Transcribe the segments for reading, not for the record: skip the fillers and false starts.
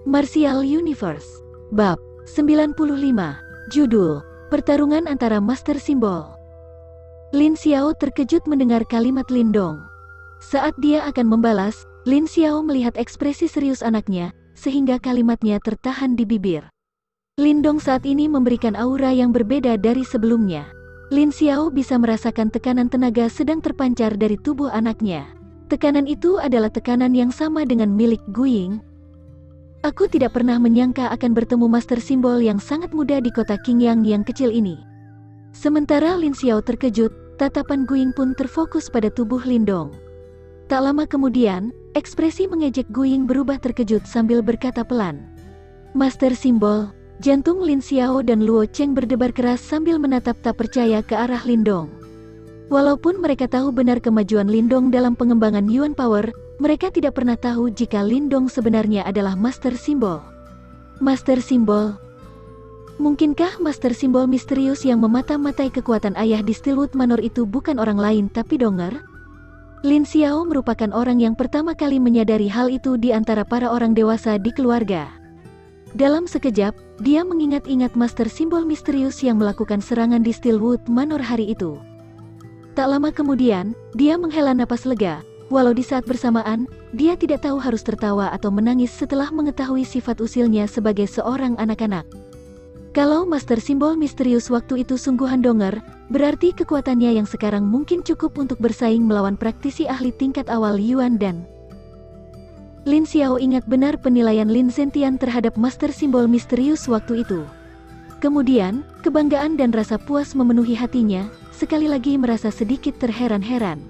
Martial Universe. Bab 95. Judul: Pertarungan antara Master Simbol. Lin Xiao terkejut mendengar kalimat Lindong. Saat dia akan membalas, Lin Xiao melihat ekspresi serius anaknya, sehingga kalimatnya tertahan di bibir. Lindong saat ini memberikan aura yang berbeda dari sebelumnya. Lin Xiao bisa merasakan tekanan tenaga sedang terpancar dari tubuh anaknya. Tekanan itu adalah tekanan yang sama dengan milik Guiying. Aku tidak pernah menyangka akan bertemu Master Simbol yang sangat muda di kota Qingyang yang kecil ini. Sementara Lin Xiao terkejut, tatapan Guiying pun terfokus pada tubuh Lindong. Tak lama kemudian, ekspresi mengejek Guiying berubah terkejut sambil berkata pelan. Master Simbol. Jantung Lin Xiao dan Luo Cheng berdebar keras sambil menatap tak percaya ke arah Lindong. Walaupun mereka tahu benar kemajuan Lindong dalam pengembangan Yuan Power, mereka tidak pernah tahu jika Lindong sebenarnya adalah Master Simbol. Master Simbol. Mungkinkah Master Simbol misterius yang memata-matai kekuatan ayah di Stillwood Manor itu bukan orang lain tapi Donger? Lin Xiao merupakan orang yang pertama kali menyadari hal itu di antara para orang dewasa di keluarga. Dalam sekejap, dia mengingat-ingat Master Simbol misterius yang melakukan serangan di Stillwood Manor hari itu. Tak lama kemudian, dia menghela napas lega, walau di saat bersamaan, dia tidak tahu harus tertawa atau menangis setelah mengetahui sifat usilnya sebagai seorang anak-anak. Kalau Master Simbol misterius waktu itu sungguhan Donger, berarti kekuatannya yang sekarang mungkin cukup untuk bersaing melawan praktisi ahli tingkat awal Yuan dan... Lin Xiao ingat benar penilaian Lin Zentian terhadap Master Simbol misterius waktu itu. Kemudian, kebanggaan dan rasa puas memenuhi hatinya, sekali lagi merasa sedikit terheran-heran.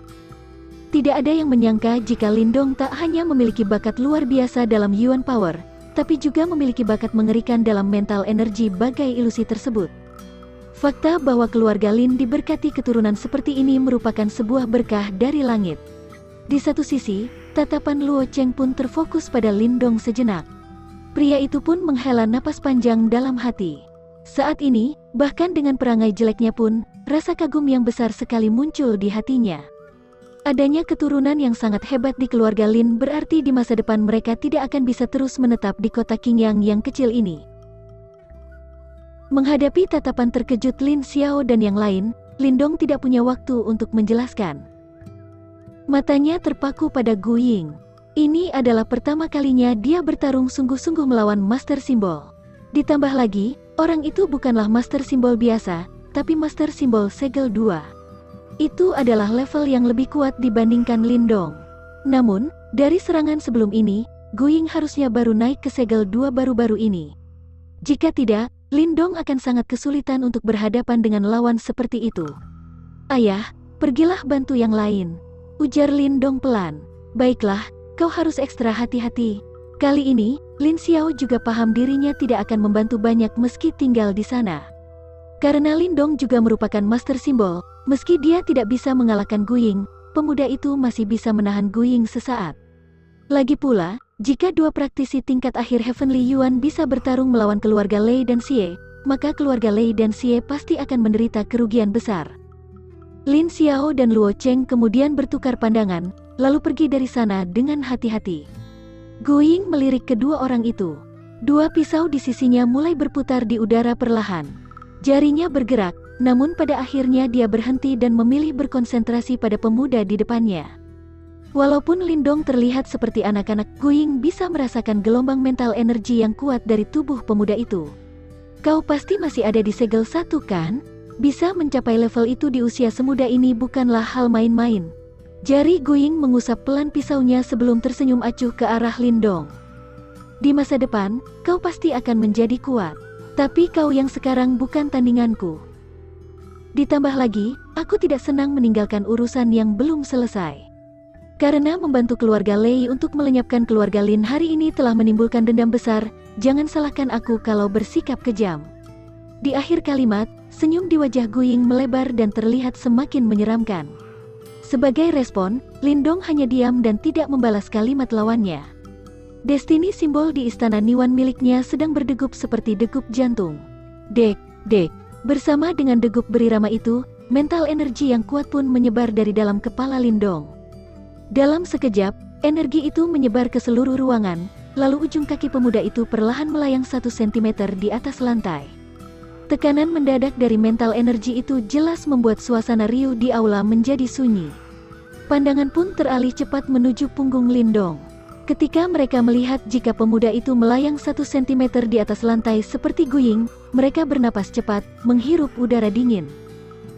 Tidak ada yang menyangka jika Lindong tak hanya memiliki bakat luar biasa dalam Yuan Power, tapi juga memiliki bakat mengerikan dalam mental energi bagai ilusi tersebut. Fakta bahwa keluarga Lin diberkati keturunan seperti ini merupakan sebuah berkah dari langit. Di satu sisi, tatapan Luo Cheng pun terfokus pada Lindong sejenak. Pria itu pun menghela napas panjang dalam hati. Saat ini, bahkan dengan perangai jeleknya pun, rasa kagum yang besar sekali muncul di hatinya. Adanya keturunan yang sangat hebat di keluarga Lin berarti di masa depan mereka tidak akan bisa terus menetap di kota Qingyang yang kecil ini. Menghadapi tatapan terkejut Lin Xiao dan yang lain, Lindong tidak punya waktu untuk menjelaskan. Matanya terpaku pada Guiying. Ini adalah pertama kalinya dia bertarung sungguh-sungguh melawan Master Simbol. Ditambah lagi, orang itu bukanlah Master Simbol biasa, tapi Master Simbol Segel 2. Itu adalah level yang lebih kuat dibandingkan Lindong. Namun, dari serangan sebelum ini, Guiying harusnya baru naik ke Segel 2 baru-baru ini. Jika tidak, Lindong akan sangat kesulitan untuk berhadapan dengan lawan seperti itu. Ayah, pergilah bantu yang lain, ujar Lindong pelan. Baiklah, kau harus ekstra hati-hati. Kali ini, Lin Xiao juga paham dirinya tidak akan membantu banyak meski tinggal di sana. Karena Lindong juga merupakan Master Simbol, meski dia tidak bisa mengalahkan Guiying, pemuda itu masih bisa menahan Guiying sesaat. Lagi pula, jika dua praktisi tingkat akhir Heavenly Yuan bisa bertarung melawan keluarga Lei dan Xie, maka keluarga Lei dan Xie pasti akan menderita kerugian besar. Lin Xiao dan Luo Cheng kemudian bertukar pandangan, lalu pergi dari sana dengan hati-hati. Guiying melirik kedua orang itu. Dua pisau di sisinya mulai berputar di udara perlahan. Jarinya bergerak, namun pada akhirnya dia berhenti dan memilih berkonsentrasi pada pemuda di depannya. Walaupun Lindong terlihat seperti anak-anak, Guiying bisa merasakan gelombang mental energi yang kuat dari tubuh pemuda itu. Kau pasti masih ada di Segel 1 kan? Bisa mencapai level itu di usia semuda ini bukanlah hal main-main. Jari Guiying mengusap pelan pisaunya sebelum tersenyum acuh ke arah Lindong. Di masa depan, kau pasti akan menjadi kuat. Tapi kau yang sekarang bukan tandinganku. Ditambah lagi, aku tidak senang meninggalkan urusan yang belum selesai. Karena membantu keluarga Lei untuk melenyapkan keluarga Lin hari ini telah menimbulkan dendam besar, jangan salahkan aku kalau bersikap kejam. Di akhir kalimat, senyum di wajah Guiying melebar dan terlihat semakin menyeramkan. Sebagai respon, Lindong hanya diam dan tidak membalas kalimat lawannya. Destiny simbol di istana Niwan miliknya sedang berdegup seperti degup jantung. Dek, dek. Bersama dengan degup berirama itu, mental energi yang kuat pun menyebar dari dalam kepala Lindong. Dalam sekejap, energi itu menyebar ke seluruh ruangan, lalu ujung kaki pemuda itu perlahan melayang 1 sentimeter di atas lantai. Tekanan mendadak dari mental energi itu jelas membuat suasana riuh di aula menjadi sunyi. Pandangan pun teralih cepat menuju punggung Lindong. Ketika mereka melihat jika pemuda itu melayang 1 sentimeter di atas lantai seperti Guying, mereka bernapas cepat, menghirup udara dingin.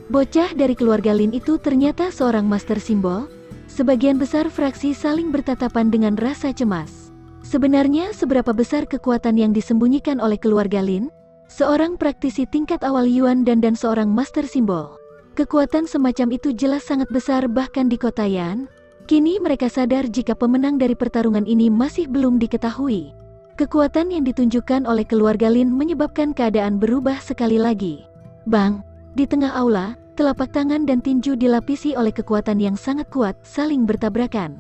Bocah dari keluarga Lin itu ternyata seorang master simbol. Sebagian besar fraksi saling bertatapan dengan rasa cemas. Sebenarnya seberapa besar kekuatan yang disembunyikan oleh keluarga Lin? Seorang praktisi tingkat awal Yuan dan seorang master simbol. Kekuatan semacam itu jelas sangat besar bahkan di kota Yan. Kini mereka sadar jika pemenang dari pertarungan ini masih belum diketahui. Kekuatan yang ditunjukkan oleh keluarga Lin menyebabkan keadaan berubah sekali lagi. Bang, di tengah aula, telapak tangan dan tinju dilapisi oleh kekuatan yang sangat kuat, saling bertabrakan.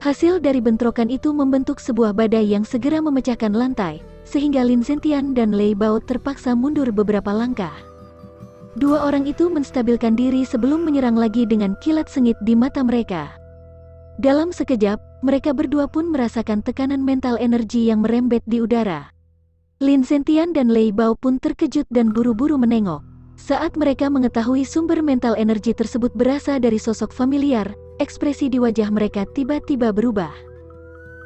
Hasil dari bentrokan itu membentuk sebuah badai yang segera memecahkan lantai, sehingga Lin Zentian dan Lei Bao terpaksa mundur beberapa langkah. Dua orang itu menstabilkan diri sebelum menyerang lagi dengan kilat sengit di mata mereka. Dalam sekejap, mereka berdua pun merasakan tekanan mental energi yang merembet di udara. Lin Zentian dan Lei Bao pun terkejut dan buru-buru menengok. Saat mereka mengetahui sumber mental energi tersebut berasal dari sosok familiar, ekspresi di wajah mereka tiba-tiba berubah.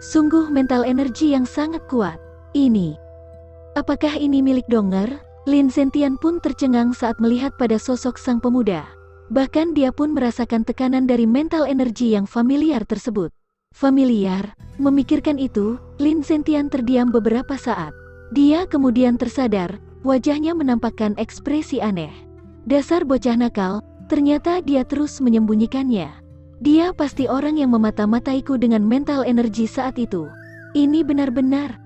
Sungguh mental energi yang sangat kuat. Ini. Apakah ini milik Donger? Lin Zentian pun tercengang saat melihat pada sosok sang pemuda. Bahkan dia pun merasakan tekanan dari mental energi yang familiar tersebut. Familiar? Memikirkan itu, Lin Zentian terdiam beberapa saat. Dia kemudian tersadar, wajahnya menampakkan ekspresi aneh. Dasar bocah nakal, ternyata dia terus menyembunyikannya. Dia pasti orang yang memata-mataiku dengan mental energi saat itu. Ini benar-benar.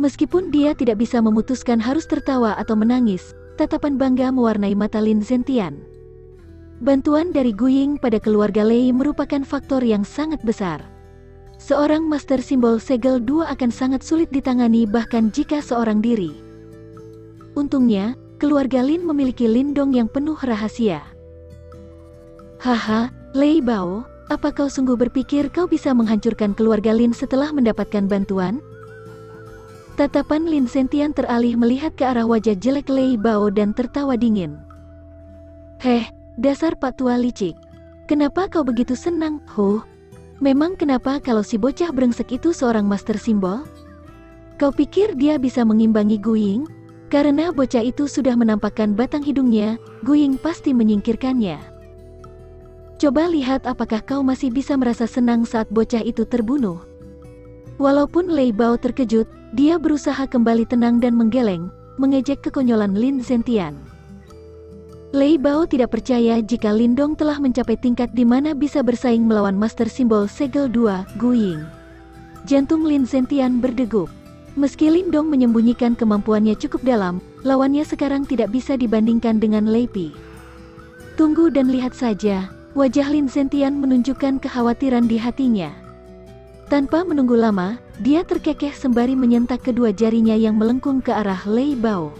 Meskipun dia tidak bisa memutuskan harus tertawa atau menangis, tatapan bangga mewarnai mata Lin Zentian. Bantuan dari Guying pada keluarga Lei merupakan faktor yang sangat besar. Seorang master simbol segel 2 akan sangat sulit ditangani bahkan jika seorang diri. Untungnya, keluarga Lin memiliki Lindong yang penuh rahasia. Haha, Lei Bao, apa kau sungguh berpikir kau bisa menghancurkan keluarga Lin setelah mendapatkan bantuan? Tatapan Lin Zentian teralih melihat ke arah wajah jelek Lei Bao dan tertawa dingin. Heh, dasar Pak Tua licik. Kenapa kau begitu senang? Memang kenapa kalau si bocah brengsek itu seorang master simbol? Kau pikir dia bisa mengimbangi Guying? Karena bocah itu sudah menampakkan batang hidungnya, Guying pasti menyingkirkannya. Coba lihat apakah kau masih bisa merasa senang saat bocah itu terbunuh. Walaupun Lei Bao terkejut, dia berusaha kembali tenang dan menggeleng, mengejek kekonyolan Lin Zentian. Lei Bao tidak percaya jika Lindong telah mencapai tingkat di mana bisa bersaing melawan master simbol segel 2, Guying. Jantung Lin Zentian berdegup. Meski Lindong menyembunyikan kemampuannya cukup dalam, lawannya sekarang tidak bisa dibandingkan dengan Lei Pi. Tunggu dan lihat saja, wajah Lin Zentian menunjukkan kekhawatiran di hatinya. Tanpa menunggu lama, dia terkekeh sembari menyentak kedua jarinya yang melengkung ke arah Lei Bao.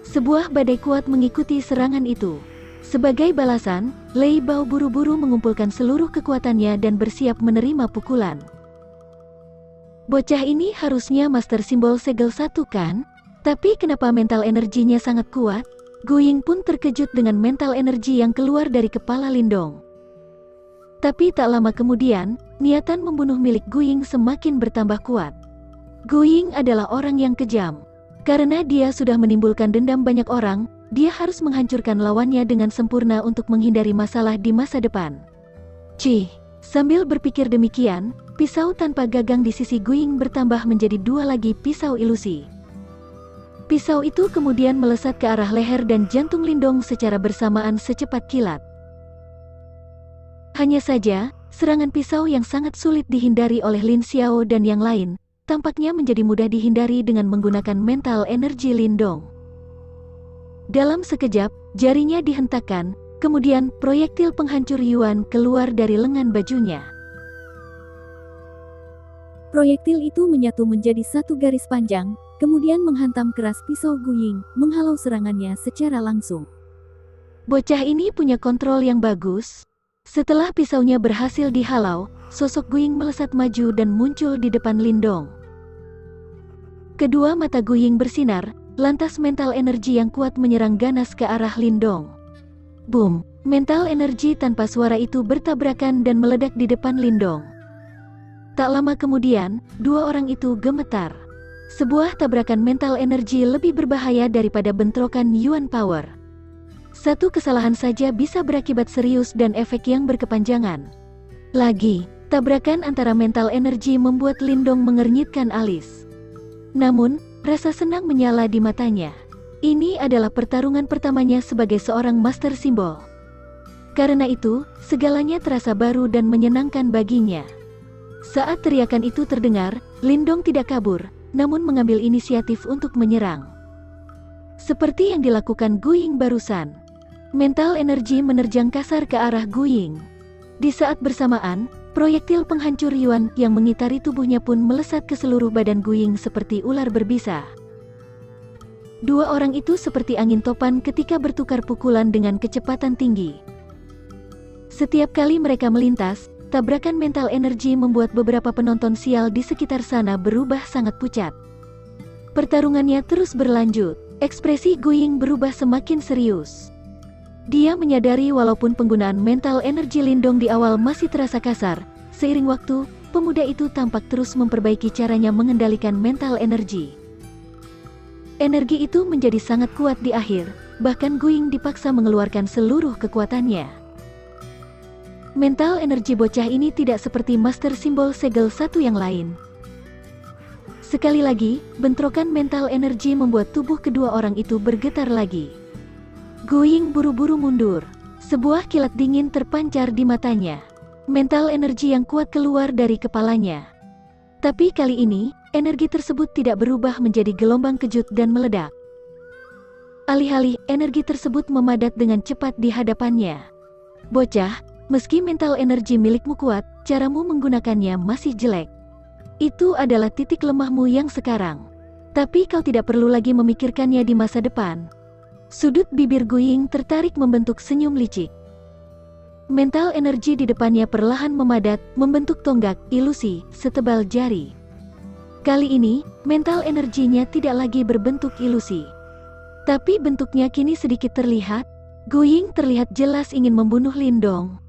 Sebuah badai kuat mengikuti serangan itu. Sebagai balasan, Lei Bao buru-buru mengumpulkan seluruh kekuatannya dan bersiap menerima pukulan. Bocah ini harusnya master simbol segel 1 kan? Tapi kenapa mental energinya sangat kuat? Guying pun terkejut dengan mental energi yang keluar dari kepala Lindong. Tapi tak lama kemudian, niatan membunuh milik Guying semakin bertambah kuat. Guying adalah orang yang kejam. Karena dia sudah menimbulkan dendam banyak orang, dia harus menghancurkan lawannya dengan sempurna untuk menghindari masalah di masa depan. Sambil berpikir demikian, pisau tanpa gagang di sisi Guying bertambah menjadi 2 lagi pisau ilusi. Pisau itu kemudian melesat ke arah leher dan jantung Lindong secara bersamaan secepat kilat. Hanya saja, serangan pisau yang sangat sulit dihindari oleh Lin Xiao dan yang lain, tampaknya menjadi mudah dihindari dengan menggunakan mental energi Lindong. Dalam sekejap, jarinya dihentakkan, kemudian proyektil penghancur Yuan keluar dari lengan bajunya. Proyektil itu menyatu menjadi satu garis panjang, kemudian menghantam keras pisau Guying, menghalau serangannya secara langsung. Bocah ini punya kontrol yang bagus. Setelah pisaunya berhasil dihalau, sosok Guying melesat maju dan muncul di depan Lindong. Kedua mata Guying bersinar, lantas mental energi yang kuat menyerang ganas ke arah Lindong. Boom! Mental energi tanpa suara itu bertabrakan dan meledak di depan Lindong. Tak lama kemudian, dua orang itu gemetar. Sebuah tabrakan mental energi lebih berbahaya daripada bentrokan Yuan Power. Satu kesalahan saja bisa berakibat serius dan efek yang berkepanjangan. Lagi, tabrakan antara mental energi membuat Lindong mengernyitkan alis. Namun, rasa senang menyala di matanya. Ini adalah pertarungan pertamanya sebagai seorang master simbol. Karena itu, segalanya terasa baru dan menyenangkan baginya. Saat teriakan itu terdengar, Lindong tidak kabur, namun mengambil inisiatif untuk menyerang. Seperti yang dilakukan Guying barusan. Mental energi menerjang kasar ke arah Guying. Di saat bersamaan, proyektil penghancur Yuan yang mengitari tubuhnya pun melesat ke seluruh badan Guying seperti ular berbisa. Dua orang itu seperti angin topan ketika bertukar pukulan dengan kecepatan tinggi. Setiap kali mereka melintas, tabrakan mental energi membuat beberapa penonton sial di sekitar sana berubah sangat pucat. Pertarungannya terus berlanjut, ekspresi Guying berubah semakin serius. Dia menyadari walaupun penggunaan mental energi Lindong di awal masih terasa kasar, seiring waktu, pemuda itu tampak terus memperbaiki caranya mengendalikan mental energi. Energi itu menjadi sangat kuat di akhir, bahkan Guying dipaksa mengeluarkan seluruh kekuatannya. Mental energi bocah ini tidak seperti master simbol segel satu yang lain. Sekali lagi, bentrokan mental energi membuat tubuh kedua orang itu bergetar lagi. Guying buru-buru mundur. Sebuah kilat dingin terpancar di matanya. Mental energi yang kuat keluar dari kepalanya. Tapi kali ini, energi tersebut tidak berubah menjadi gelombang kejut dan meledak. Alih-alih, energi tersebut memadat dengan cepat di hadapannya. Bocah, meski mental energi milikmu kuat, caramu menggunakannya masih jelek. Itu adalah titik lemahmu yang sekarang. Tapi kau tidak perlu lagi memikirkannya di masa depan. Sudut bibir Guying tertarik membentuk senyum licik. Mental energi di depannya perlahan memadat, membentuk tonggak, ilusi, setebal jari. Kali ini, mental energinya tidak lagi berbentuk ilusi. Tapi bentuknya kini sedikit terlihat. Guying terlihat jelas ingin membunuh Lindong.